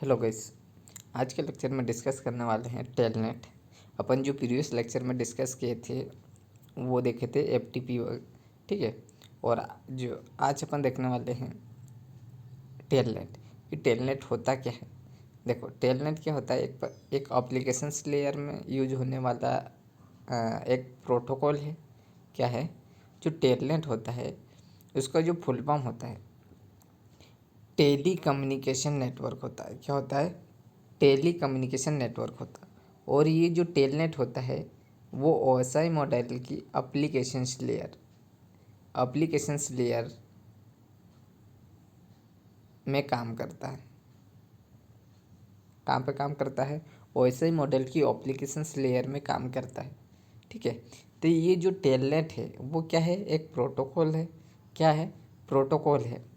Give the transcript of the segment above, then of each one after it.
Hello guys. आज के lecture में डिस्कस करने वाले हैं टेलनेट। अपन जो प्रीवियस लेक्चर में डिस्कस किए थे वो देखे थे एफटीपी, ठीक है। और जो आज अपन देखने वाले हैं टेलनेट। ये टेलनेट होता क्या है? देखो, टेलनेट क्या होता है, एक एप्लीकेशंस लेयर में यूज होने वाला एक प्रोटोकॉल है। क्या है जो टेलनेट होता है? उसका जो फुल फॉर्म होता है टेली कम्युनिकेशन नेटवर्क होता है। क्या होता है? टेली कम्युनिकेशन नेटवर्क होता है। और ये जो टेलनेट होता है वो ओएसआई मॉडल की एप्लीकेशंस लेयर में काम करता है। कहाँ पे काम करता है? ओएसआई मॉडल की एप्लीकेशंस लेयर में काम करता है, ठीक है। तो ये जो टेलनेट है वो क्या है? एक प्रोटोकॉल है। क्या है? प्रोटोकॉल है,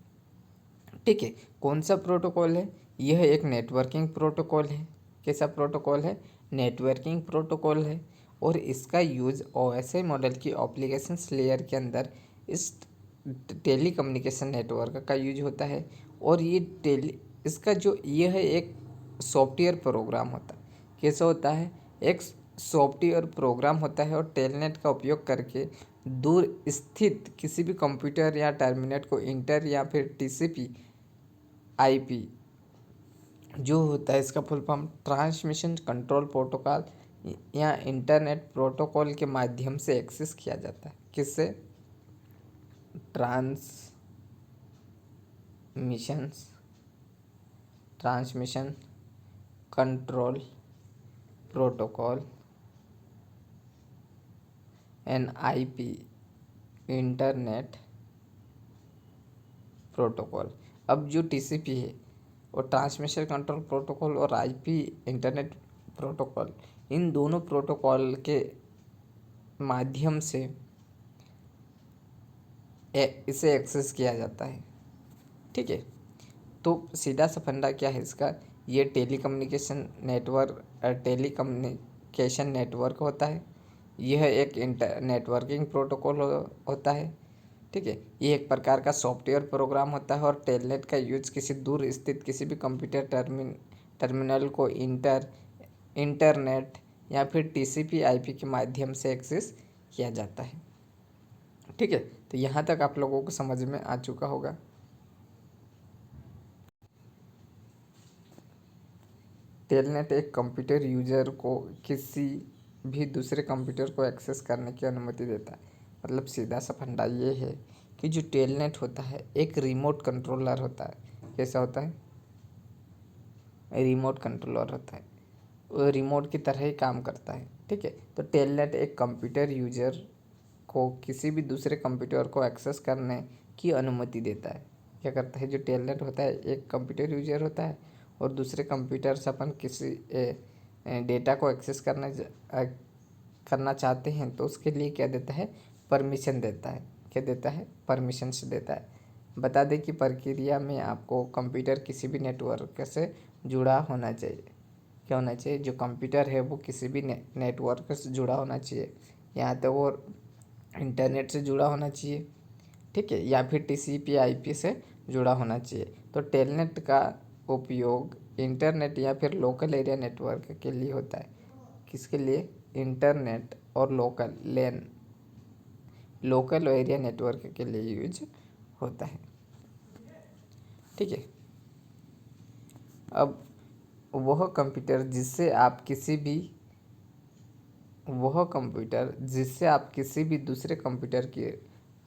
ठीक है। कौन सा प्रोटोकॉल है? यह एक नेटवर्किंग प्रोटोकॉल है। कैसा प्रोटोकॉल है? नेटवर्किंग प्रोटोकॉल है। और इसका यूज़ ओएसआई मॉडल की एप्लीकेशंस लेयर के अंदर इस टेली कम्युनिकेशन नेटवर्क का यूज होता है। और ये टेली इसका जो यह है एक सॉफ्टवेयर प्रोग्राम होता है। कैसा होता है? एक सॉफ्टवेयर प्रोग्राम होता है और टेलनेट का उपयोग करके दूर स्थित किसी भी कंप्यूटर या टर्मिनल को इंटर या फिर टीसीपी आईपी जो होता है, इसका full form transmission control protocol या इंटरनेट प्रोटोकॉल के माध्यम से एक्सेस किया जाता है। किससे? Transmission control protocol NIP, internet protocol. अब जो टीसीपी है और ट्रांसमिशन कंट्रोल प्रोटोकॉल और आईपी इंटरनेट प्रोटोकॉल, इन दोनों प्रोटोकॉल के माध्यम से इसे एक्सेस किया जाता है, ठीक है। तो सीधा सा फंडा क्या है इसका? ये टेलीकम्युनिकेशन नेटवर्क होता है। यह एक नेटवर्किंग प्रोटोकॉल होता है, ठीक है। ये एक प्रकार का सॉफ्टवेयर प्रोग्राम होता है और टेलनेट का यूज किसी दूर स्थित किसी भी कंप्यूटर टर्मिनल को इंटरनेट या फिर टीसीपी आईपी के माध्यम से एक्सेस किया जाता है, ठीक है। तो यहाँ तक आप लोगों को समझ में आ चुका होगा। टेलनेट एक कंप्यूटर यूजर को किसी भी दूसरे कंप्यूटर को एक्सेस करने की अनुमति देता है। मतलब सीधा सा फंडा ये है कि जो टेलनेट होता है एक रिमोट कंट्रोलर होता है। कैसा होता है? रिमोट कंट्रोलर होता है। वो रिमोट की तरह ही काम करता है, ठीक है। तो टेलनेट एक कंप्यूटर यूजर को किसी भी दूसरे कंप्यूटर को एक्सेस करने की अनुमति देता है। क्या करता है? जो टेलनेट होता है एक कंप्यूटर यूजर होता है और दूसरे कंप्यूटर से अपन किसी डेटा को एक्सेस करना चाहते हैं तो उसके लिए क्या देता है? परमिशन देता है। क्या देता है? परमिशंस देता है। बता दें कि प्रक्रिया में आपको कंप्यूटर किसी भी नेटवर्क से जुड़ा होना चाहिए। क्या होना चाहिए? जो कंप्यूटर है वो किसी भी नेटवर्क से जुड़ा होना चाहिए। यहाँ तो वो इंटरनेट से जुड़ा होना चाहिए, ठीक है, या फिर टीसीपी आईपी से जुड़ा होना चाहिए। तो टेलनेट का उपयोग इंटरनेट या फिर लोकल एरिया नेटवर्क के लिए होता है। किसके लिए? इंटरनेट और लोकल एरिया नेटवर्क के लिए यूज होता है, ठीक है। अब वह कंप्यूटर जिससे आप किसी भी दूसरे कंप्यूटर की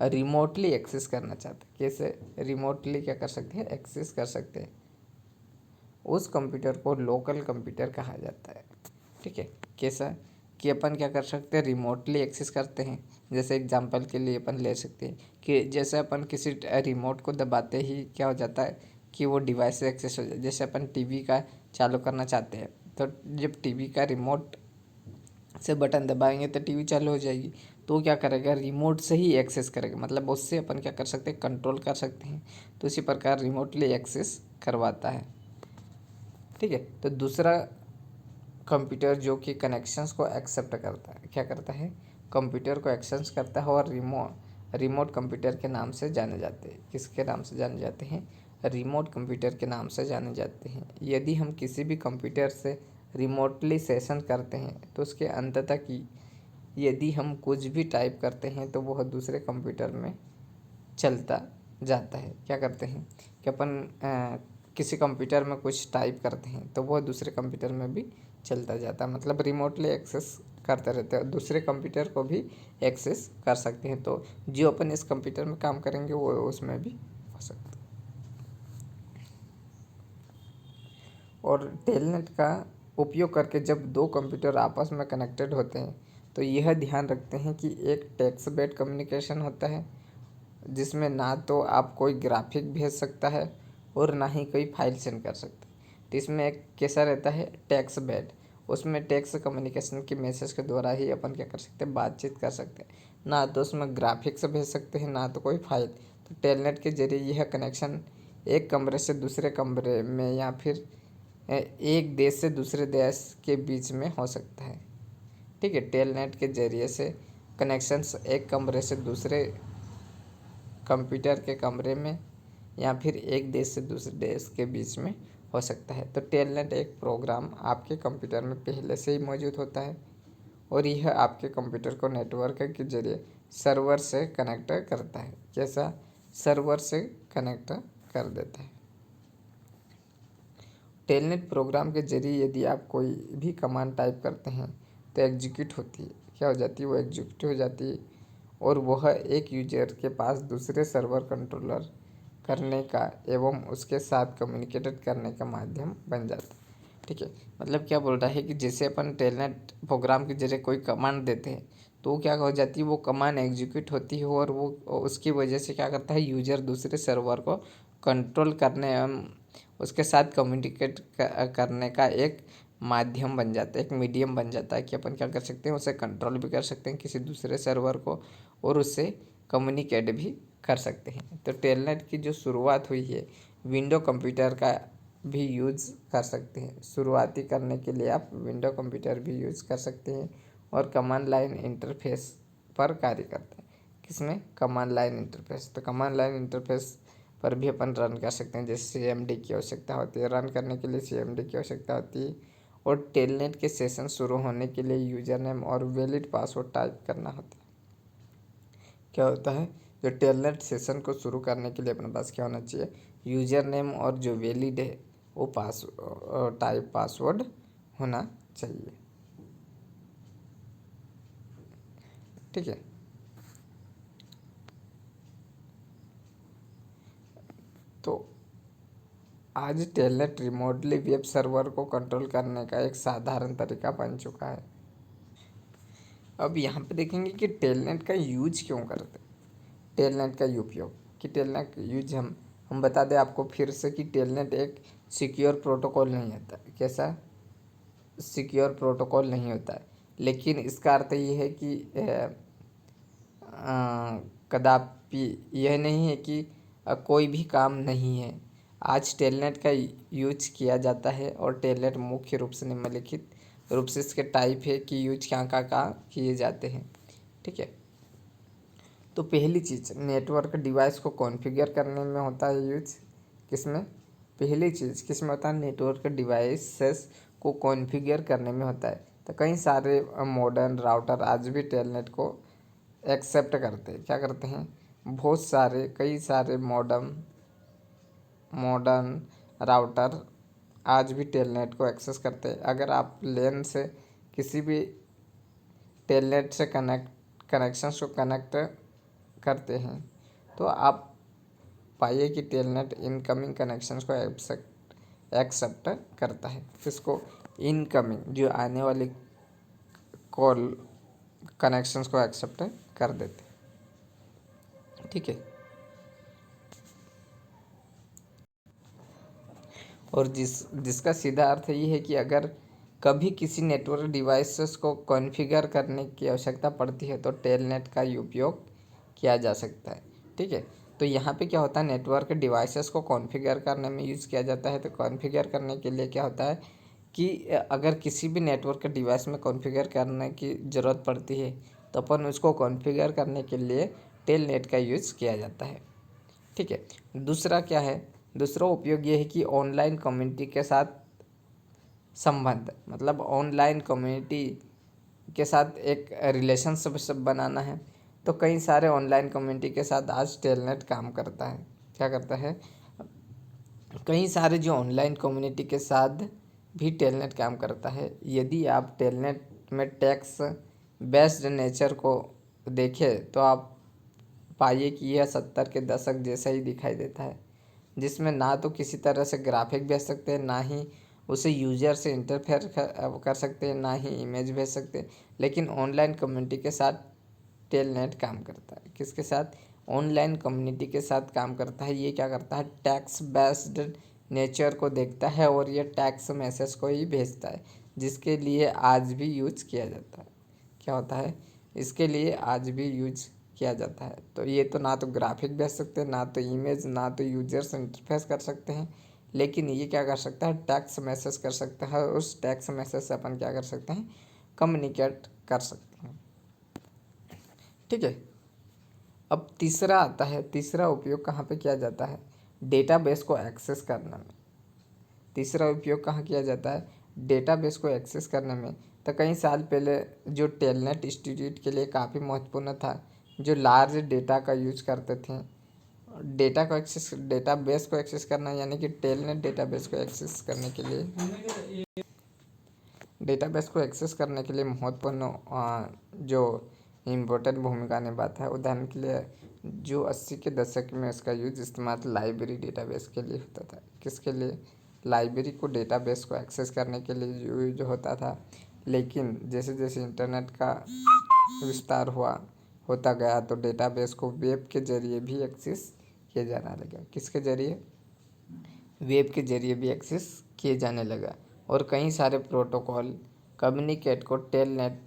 रिमोटली एक्सेस करना चाहते हैं। कैसे रिमोटली क्या कर सकते हैं? एक्सेस कर सकते हैं। उस कंप्यूटर को लोकल कंप्यूटर कहा जाता है, ठीक है। कैसा कि अपन क्या कर सकते हैं? रिमोटली एक्सेस करते हैं। जैसे एग्जांपल के लिए अपन ले सकते हैं कि जैसे अपन किसी रिमोट को दबाते ही क्या हो जाता है कि वो डिवाइस से एक्सेस हो जाए। जैसे अपन टीवी का चालू करना चाहते हैं तो जब टीवी का रिमोट से बटन दबाएंगे तो टीवी चालू हो जाएगी। तो वो क्या करेगा? रिमोट से ही एक्सेस करेगा। मतलब उससे अपन क्या कर सकते हैं? कंट्रोल कर सकते हैं। तो इसी प्रकार रिमोटली एक्सेस करवाता है, ठीक है। तो दूसरा कंप्यूटर जो कि कनेक्शंस को एक्सेप्ट करता है, क्या करता है? कंप्यूटर को एक्सेस करता है और रिमोट कंप्यूटर के नाम से जाने जाते हैं। किसके नाम से जाने जाते हैं? रिमोट कंप्यूटर के नाम से जाने जाते हैं। यदि हम किसी भी कंप्यूटर से रिमोटली सेशन करते हैं तो उसके अंत तक यदि हम कुछ भी टाइप करते हैं तो वह दूसरे कंप्यूटर में चलता जाता है। क्या करते हैं कि अपन किसी कंप्यूटर में कुछ टाइप करते हैं तो वह दूसरे कंप्यूटर में भी चलता जाता है, मतलब रिमोटली एक्सेस करते रहते हैं, दूसरे कंप्यूटर को भी एक्सेस कर सकते हैं। तो जो अपन इस कंप्यूटर में काम करेंगे वो उसमें भी हो सकता है। और टेलनेट का उपयोग करके जब दो कंप्यूटर आपस में कनेक्टेड होते हैं तो यह ध्यान रखते हैं कि एक टेक्स्ट बेस्ड कम्युनिकेशन होता है जिसमें ना तो आप कोई ग्राफिक भेज सकता है और ना ही कोई फाइल सेंड कर सकता है। तो इसमें एक कैसा रहता है टेक्स्ट बेस्ड, उसमें टेक्स्ट कम्युनिकेशन के मैसेज के द्वारा ही अपन क्या कर सकते हैं बातचीत कर सकते हैं, ना तो उसमें ग्राफिक्स भेज सकते हैं ना तो कोई फाइल। तो टेलनेट के जरिए यह कनेक्शन एक कमरे से दूसरे कमरे में या फिर एक देश से दूसरे देश के बीच में हो सकता है। ठीक है, टेलनेट के जरिए से कनेक्शंस एक कमरे से दूसरे कंप्यूटर के कमरे में या फिर एक देश से दूसरे देश के बीच में हो सकता है। तो टेलनेट एक प्रोग्राम आपके कंप्यूटर में पहले से ही मौजूद होता है और यह आपके कंप्यूटर को नेटवर्क के जरिए सर्वर से कनेक्ट करता है। कैसा? सर्वर से कनेक्ट कर देता है। टेलनेट प्रोग्राम के जरिए यदि आप कोई भी कमांड टाइप करते हैं तो एग्जीक्यूट होती है। क्या हो जाती है? वो एग्जीक्यूट हो जाती है और वह एक यूजर के पास दूसरे सर्वर कंट्रोलर करने का एवं उसके साथ कम्युनिकेटेड करने का माध्यम बन जाता है। ठीक है, मतलब क्या बोल रहा है कि जैसे अपन टेलनेट प्रोग्राम के जरिए कोई कमांड देते हैं तो वो क्या हो जाती है, वो कमांड एग्जीक्यूट होती है और वो उसकी वजह से क्या करता है यूजर दूसरे सर्वर को कंट्रोल करने एवं उसके साथ कम्युनिकेट करने का एक माध्यम बन जाता है, एक मीडियम बन जाता है कि अपन क्या कर सकते हैं उसे कंट्रोल भी कर सकते हैं किसी दूसरे सर्वर को और उससे कम्युनिकेट भी कर सकते हैं। तो टेलनेट की जो शुरुआत हुई है विंडो कंप्यूटर का भी यूज़ कर सकते हैं। शुरुआती करने के लिए आप विंडो कंप्यूटर भी यूज़ कर सकते हैं और कमांड लाइन इंटरफेस पर कार्य करते हैं। किसमें? Command line interface. तो कमांड लाइन इंटरफेस पर भी अपन रन कर सकते हैं। जैसे CMD की आवश्यकता होती है, रन करने के लिए CMD की आवश्यकता होती है और टेलनेट के सेशन शुरू होने के लिए यूज़र नेम और वैलिड पासवर्ड टाइप करना होता है। क्या होता है? जो टेलनेट सेशन को शुरू करने के लिए अपने पास क्या होना चाहिए? यूज़र नेम और जो वैलिड है वो टाइप पासवर्ड होना चाहिए। ठीक है, तो आज टेलनेट रिमोटली वेब सर्वर को कंट्रोल करने का एक साधारण तरीका बन चुका है। अब यहाँ पे देखेंगे कि टेलनेट का यूज क्यों करते हैं। टेलनेट का उपयोग कि टेलनेट यूज हम बता दें आपको फिर से कि टेलनेट एक सिक्योर प्रोटोकॉल नहीं होता। कैसा? सिक्योर प्रोटोकॉल नहीं होता है, लेकिन इसका अर्थ ये है कि कदापि यह नहीं है कि कोई भी काम नहीं है। आज टेलनेट का यूज किया जाता है और टेलनेट मुख्य रूप से निम्नलिखित रूप से इसके टाइप है कि यूज कहाँ किए जाते हैं। ठीक है, तो पहली चीज़ नेटवर्क डिवाइस को कॉन्फ़िगर करने में होता है यूज। किसमें? पहली चीज़ किसमें होता है? नेटवर्क डिवाइसेस को कॉन्फ़िगर करने में होता है। तो कई सारे मॉडर्न राउटर आज भी टेलनेट को एक्सेप्ट करते हैं। क्या करते हैं? बहुत सारे कई सारे मॉडर्न राउटर आज भी टेलनेट को एक्सेस करते हैं। अगर आप लेन से किसी भी टेलनेट से कनेक्शंस को कनेक्ट करते हैं तो आप पाइए कि टेलनेट इनकमिंग कनेक्शंस को एक्सेप्ट करता है। किसको? इनकमिंग, जो आने वाली कॉल कनेक्शंस को एक्सेप्ट कर देते हैं। ठीक है, और जिसका सीधा अर्थ ये है कि अगर कभी किसी नेटवर्क डिवाइसेस को कॉन्फ़िगर करने की आवश्यकता पड़ती है तो टेलनेट का उपयोग किया जा सकता है। ठीक है, तो यहाँ पे क्या होता है? नेटवर्क डिवाइसेस को कॉन्फ़िगर करने में यूज़ किया जाता है। तो कॉन्फ़िगर करने के लिए क्या होता है कि अगर किसी भी नेटवर्क डिवाइस में कॉन्फ़िगर करने की ज़रूरत पड़ती है तो अपन उसको कॉन्फ़िगर करने के लिए टेलनेट का यूज़ किया जाता है। ठीक है, दूसरा क्या है? दूसरा उपयोग ये है कि ऑनलाइन कम्युनिटी के साथ संबंध, मतलब ऑनलाइन कम्युनिटी के साथ एक रिलेशनशिप बनाना है। तो कई सारे ऑनलाइन कम्युनिटी के साथ आज टेलनेट काम करता है। क्या करता है? कई सारे जो ऑनलाइन कम्युनिटी के साथ भी टेलनेट काम करता है। यदि आप टेलनेट में टैक्स बेस्ड नेचर को देखें तो आप पाइए कि यह 70 के दशक जैसा ही दिखाई देता है, जिसमें ना तो किसी तरह से ग्राफिक भेज सकते हैं, ना ही उसे यूजर से इंटरफेयर कर सकते हैं, ना ही इमेज भेज सकते हैं। लेकिन ऑनलाइन कम्युनिटी के साथ टेलनेट काम करता है। किसके साथ? ऑनलाइन कम्युनिटी के साथ काम करता है। ये क्या करता है? टैक्स बेस्ड नेचर को देखता है और ये टैक्स मैसेज को ही भेजता है, जिसके लिए आज भी यूज किया जाता है। क्या होता है? इसके लिए आज भी यूज किया जाता है। तो ये तो ना तो ग्राफिक भेज सकते हैं, ना तो इमेज, ना तो यूजर से इंटरफेस कर सकते हैं, लेकिन ये क्या कर सकता है? टैक्स मैसेज कर सकता है। उस टैक्स मैसेज से अपन क्या कर सकते हैं? कम्युनिकेट कर सकते हैं। ठीक है। अब तीसरा आता है, तीसरा उपयोग कहाँ पे किया जाता है? डेटाबेस को एक्सेस करने में। तीसरा उपयोग कहाँ किया जाता है? डेटाबेस को एक्सेस करने में। तो कई साल पहले जो टेलनेट इंस्टीट्यूट के लिए काफ़ी महत्वपूर्ण था, जो लार्ज डेटा का यूज करते थे। डेटाबेस को एक्सेस करना, यानी कि टेलनेट डेटाबेस को एक्सेस करने के लिए महत्वपूर्ण जो इम्पोर्टेंट भूमिका निभाता है। उदाहरण के लिए जो 80 के दशक में इसका यूज इस्तेमाल लाइब्रेरी डेटाबेस के लिए होता था। किसके लिए? लाइब्रेरी को डेटाबेस को एक्सेस करने के लिए यूज होता था। लेकिन जैसे जैसे इंटरनेट का विस्तार होता गया तो डेटाबेस को वेब के जरिए भी एक्सेस किया जाने लगा। किसके जरिए? वेब के जरिए भी एक्सेस किए जाने लगा। और कई सारे प्रोटोकॉल कम्युनिकेट को टेलनेट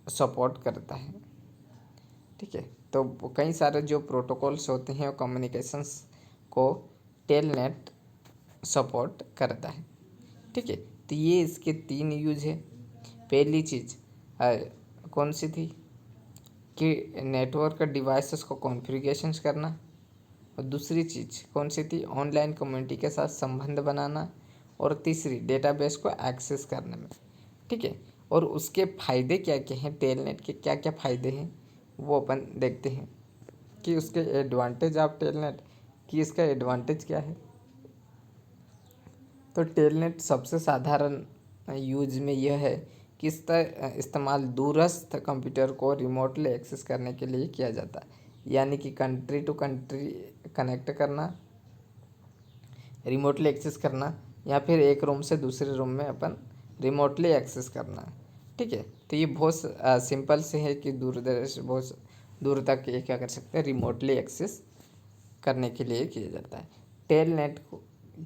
सपोर्ट करता है। ठीक है। तो कई सारे जो प्रोटोकॉल्स होते हैं वो कम्युनिकेशंस को टेलनेट सपोर्ट करता है। ठीक है। तो ये इसके 3 यूज है। पहली चीज़ कौन सी थी? कि नेटवर्क डिवाइसेस को कॉन्फ़िगरेशंस करना। और दूसरी चीज़ कौन सी थी? ऑनलाइन कम्युनिटी के साथ संबंध बनाना। और तीसरी डेटाबेस को एक्सेस करने में। ठीक है। और उसके फ़ायदे क्या क्या हैं? टेलनेट के क्या क्या फ़ायदे हैं वो अपन देखते हैं कि उसके एडवांटेज ऑफ टेलनेट, कि इसका एडवांटेज क्या है। तो टेलनेट सबसे साधारण यूज में यह है कि इसका इस्तेमाल दूरस्थ कंप्यूटर को रिमोटली एक्सेस करने के लिए किया जाता है, यानी कि कंट्री टू कंट्री कनेक्ट करना, रिमोटली एक्सेस करना, या फिर एक रूम से दूसरे रूम में अपन रिमोटली एक्सेस करना। ठीक है। तो ये बहुत सिंपल से है कि बहुत दूर तक ये क्या कर सकते हैं? रिमोटली एक्सेस करने के लिए किया जाता है। टेलनेट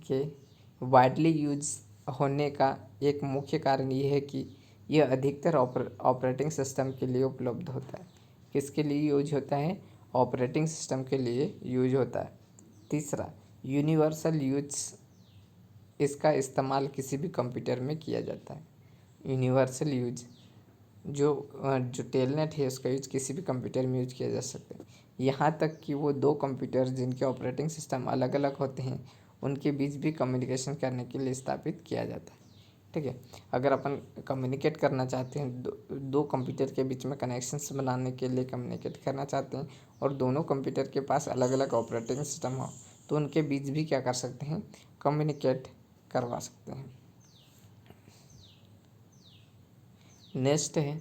के वाइडली यूज होने का एक मुख्य कारण ये है कि यह अधिकतर ऑपरेटिंग सिस्टम के लिए उपलब्ध होता है। किसके लिए यूज होता है? ऑपरेटिंग सिस्टम के लिए यूज होता है। तीसरा, यूनिवर्सल यूज, इसका इस्तेमाल किसी भी कंप्यूटर में किया जाता है। यूनिवर्सल यूज जो टेलनेट है उसका यूज किसी भी कंप्यूटर में यूज किया जा सकता है। यहाँ तक कि वो 2 कंप्यूटर जिनके ऑपरेटिंग सिस्टम अलग अलग होते हैं उनके बीच भी कम्युनिकेशन करने के लिए स्थापित किया जाता है। ठीक है। अगर अपन कम्युनिकेट करना चाहते हैं, दो कंप्यूटर के बीच में कनेक्शंस बनाने के लिए कम्युनिकेट करना चाहते हैं और दोनों कंप्यूटर के पास अलग अलग ऑपरेटिंग सिस्टम हो, तो उनके बीच भी क्या कर सकते हैं? कम्युनिकेट करवा सकते हैं। नेक्स्ट है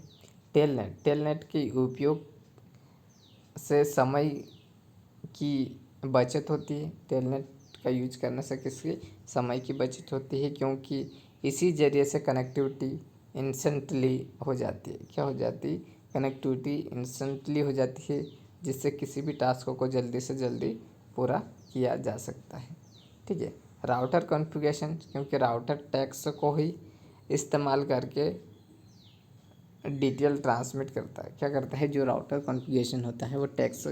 टेलनेट। टेलनेट के उपयोग से समय की बचत होती है। टेलनेट का यूज करने से किसकी समय की बचत होती है, क्योंकि इसी जरिए से कनेक्टिविटी इंस्टेंटली हो जाती है। क्या हो जाती? कनेक्टिविटी इंस्टेंटली हो जाती है, जिससे किसी भी टास्क को जल्दी से जल्दी पूरा किया जा सकता है। ठीक है। राउटर कॉन्फ़िगरेशन, क्योंकि राउटर टैक्स को ही इस्तेमाल करके डिटेल ट्रांसमिट करता है। क्या करता है? जो राउटर कॉन्फ़िगरेशन होता है वो टैक्स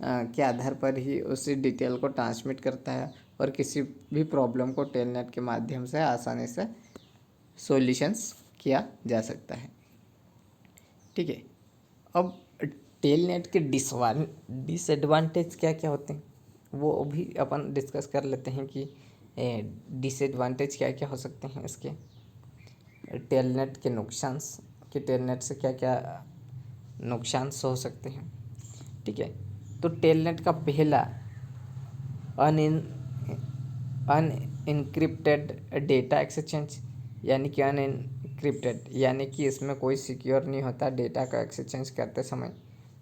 के आधार पर ही उसी डिटेल को ट्रांसमिट करता है और किसी भी प्रॉब्लम को टेलनेट के माध्यम से आसानी से सॉल्यूशंस किया जा सकता है। ठीक है। अब टेलनेट के डिसएडवांटेज क्या क्या होते हैं? वो भी अपन डिस्कस कर लेते हैं कि डिसएडवांटेज क्या क्या हो सकते हैं इसके, टेलनेट के नुकसान, कि टेलनेट से क्या क्या नुकसान हो सकते हैं। ठीक है, तो टेलनेट का पहला अनइनक्रिप्टेड डेटा एक्सचेंज, यानी कि अनइनक्रिप्टेड यानी कि इसमें कोई सिक्योर नहीं होता डेटा का एक्सचेंज करते समय।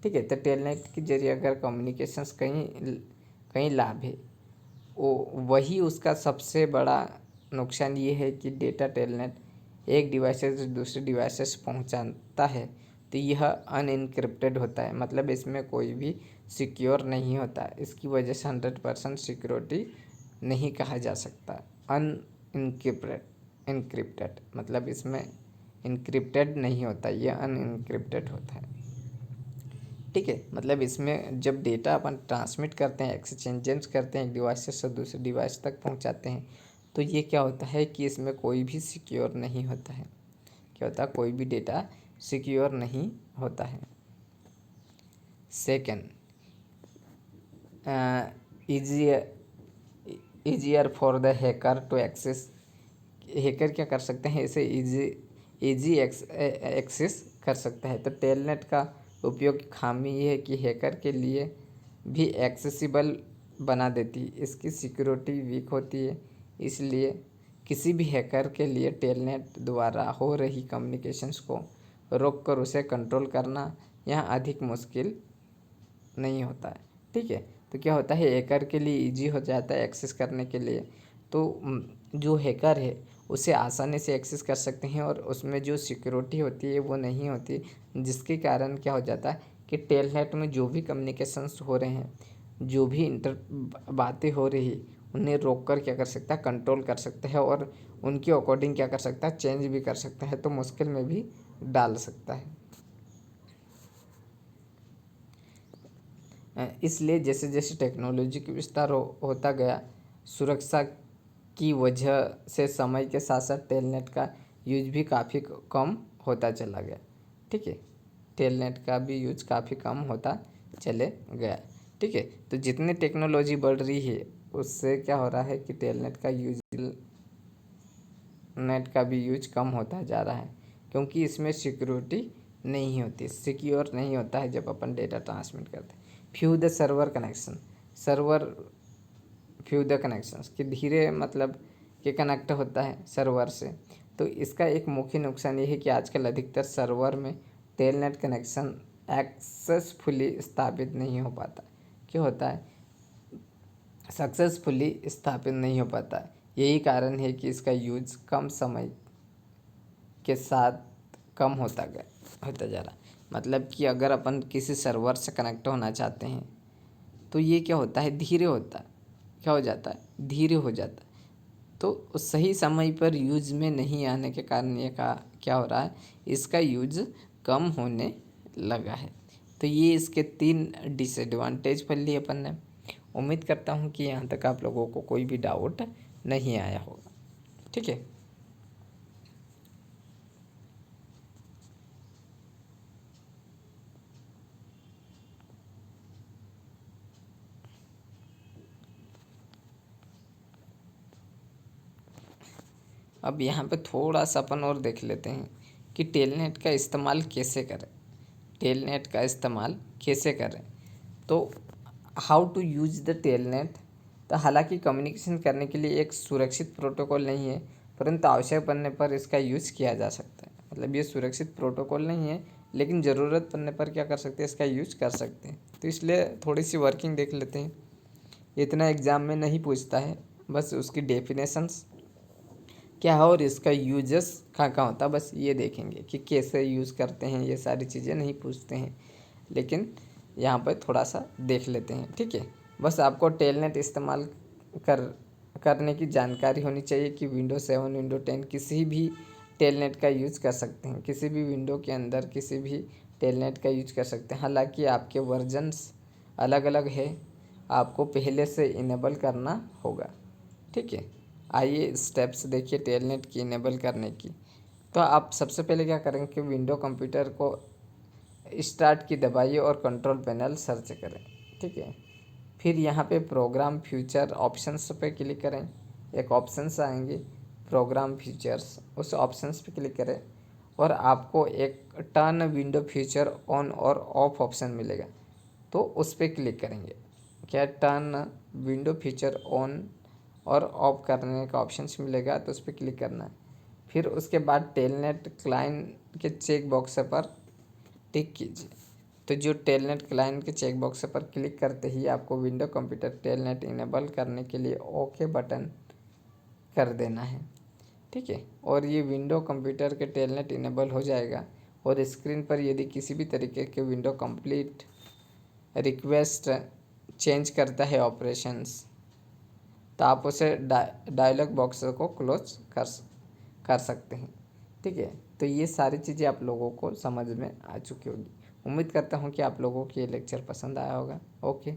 ठीक है, तो टेलनेट के जरिए अगर कम्युनिकेशंस कहीं कहीं लाभ है, वो वही उसका सबसे बड़ा नुकसान ये है कि डेटा टेलनेट एक डिवाइस से दूसरे डिवाइसेस पहुंचाता है तो यह अनइनक्रिप्टेड होता है, मतलब इसमें कोई भी सिक्योर नहीं होता। इसकी वजह से 100% सिक्योरिटी नहीं कहा जा सकता। इनक्रिप्टेड मतलब इसमें इनक्रिप्टेड नहीं होता, यह अनइनक्रिप्टेड होता है। ठीक है, मतलब इसमें जब डेटा अपन ट्रांसमिट करते हैं, एक्सचेंजेस करते हैं, एक डिवाइस से दूसरे डिवाइस तक पहुंचाते हैं, तो ये क्या होता है कि इसमें कोई भी सिक्योर नहीं होता है। क्या होता है, कोई भी डेटा सिक्योर नहीं होता है। Second, easier for the hacker to access, hacker क्या कर सकते हैं, इसे इजी एक्सेस कर सकता है। तो टेलनेट का उपयोग की खामी ये है कि हैकर के लिए भी एक्सेसिबल बना देती है, इसकी सिक्योरिटी वीक होती है। इसलिए किसी भी हैकर के लिए टेलनेट द्वारा हो रही कम्युनिकेशंस को रोककर उसे कंट्रोल करना यहाँ अधिक मुश्किल नहीं होता है। ठीक है, तो क्या होता है, हैकर के लिए इजी हो जाता है एक्सेस करने के लिए। तो जो हैकर है उसे आसानी से एक्सेस कर सकते हैं और उसमें जो सिक्योरिटी होती है वो नहीं होती, जिसके कारण क्या हो जाता है कि टेलनेट में जो भी कम्युनिकेशंस हो रहे हैं, जो भी बातें हो रही, उन्हें रोक कर क्या कर सकता है, कंट्रोल कर सकता है और उनके अकॉर्डिंग क्या कर सकता है, चेंज भी कर सकता है, तो मुश्किल में भी डाल सकता है। इसलिए जैसे जैसे टेक्नोलॉजी का विस्तार होता गया, सुरक्षा की वजह से समय के साथ साथ टेलनेट का यूज भी काफ़ी कम होता चला गया। ठीक है, टेलनेट का भी यूज काफ़ी कम होता चले गया। ठीक है, तो जितनी टेक्नोलॉजी बढ़ रही है उससे क्या हो रहा है कि टेलनेट का यूज, नेट का भी यूज कम होता जा रहा है, क्योंकि इसमें सिक्योरिटी नहीं होती, सिक्योर नहीं होता है जब अपन डेटा ट्रांसमिट करते हैं। Few the server connection, server few the connections कि धीरे मतलब कि कनेक्ट होता है सर्वर से। तो इसका एक मुख्य नुकसान ये है कि आजकल अधिकतर सर्वर में टेलनेट कनेक्शन एक्सेसफुली स्थापित नहीं हो पाता। क्या होता है, सक्सेसफुली स्थापित नहीं हो पाता। यही कारण है कि इसका यूज कम समय के साथ कम होता जा रहा। मतलब कि अगर अपन किसी सर्वर से कनेक्ट होना चाहते हैं तो ये क्या होता है, धीरे होता है, क्या हो जाता है, धीरे हो जाता है। तो सही समय पर यूज में नहीं आने के कारण ये क्या हो रहा है, इसका यूज कम होने लगा है। तो ये इसके 3 डिसएडवांटेज पढ़ लिए अपन ने। उम्मीद करता हूँ कि यहाँ तक आप लोगों को कोई भी डाउट नहीं आया होगा। ठीक है, अब यहाँ पे थोड़ा सा अपन और देख लेते हैं कि टेलनेट का इस्तेमाल कैसे करें। टेलनेट का इस्तेमाल कैसे करें, तो how to use the telnet. तो हालांकि कम्युनिकेशन करने के लिए एक सुरक्षित प्रोटोकॉल नहीं है, परंतु आवश्यक पड़ने पर इसका यूज़ किया जा सकता है। मतलब ये सुरक्षित प्रोटोकॉल नहीं है, लेकिन ज़रूरत पड़ने पर क्या कर सकते हैं, इसका यूज कर सकते हैं। तो इसलिए थोड़ी सी वर्किंग देख लेते हैं। इतना एग्ज़ाम में नहीं पूछता है, बस उसकी डेफिनेशंस क्या है और इसका यूजेस कहाँ कहाँ होता है, बस ये देखेंगे कि कैसे यूज़ करते हैं। ये सारी चीज़ें नहीं पूछते हैं, लेकिन यहाँ पर थोड़ा सा देख लेते हैं। ठीक है, बस आपको टेलनेट इस्तेमाल कर करने की जानकारी होनी चाहिए कि विंडो 7 विंडो 10 किसी भी टेलनेट का यूज़ कर सकते हैं, किसी भी विंडो के अंदर किसी भी टेलनेट का यूज कर सकते हैं। हालांकि आपके वर्जन्स अलग अलग है, आपको पहले से इनेबल करना होगा। ठीक है, आइए स्टेप्स देखिए टेलनेट की इनेबल करने की। तो आप सबसे पहले क्या करेंगे कि विंडो कंप्यूटर को स्टार्ट की दबाइए और कंट्रोल पैनल सर्च करें। ठीक है, फिर यहाँ पे प्रोग्राम फ्यूचर ऑप्शंस पे क्लिक करें। एक ऑप्शंस आएंगे प्रोग्राम फीचर्स, उस ऑप्शंस पे क्लिक करें और आपको एक टर्न विंडो फीचर ऑन और ऑफ ऑप्शन मिलेगा, तो उस पर क्लिक करेंगे। क्या टर्न विंडो फीचर ऑन और ऑफ करने का ऑप्शन मिलेगा, तो उस पर क्लिक करना है। फिर उसके बाद टेलनेट क्लाइंट के चेक बॉक्स पर टिक कीजिए। तो जो टेलनेट क्लाइंट के चेक बॉक्स पर क्लिक करते ही आपको विंडो कंप्यूटर टेलनेट इनेबल करने के लिए ओके बटन कर देना है, ठीक है। और ये विंडो कंप्यूटर के टेलनेट इनेबल हो जाएगा और स्क्रीन पर यदि किसी भी तरीके के विंडो कंप्लीट रिक्वेस्ट चेंज करता है ऑपरेशंस, तो आप उसे डायलॉग बॉक्स को क्लोज कर सकते हैं, ठीक है। तो ये सारी चीज़ें आप लोगों को समझ में आ चुकी होगी। उम्मीद करता हूँ कि आप लोगों को ये लेक्चर पसंद आया होगा। ओके।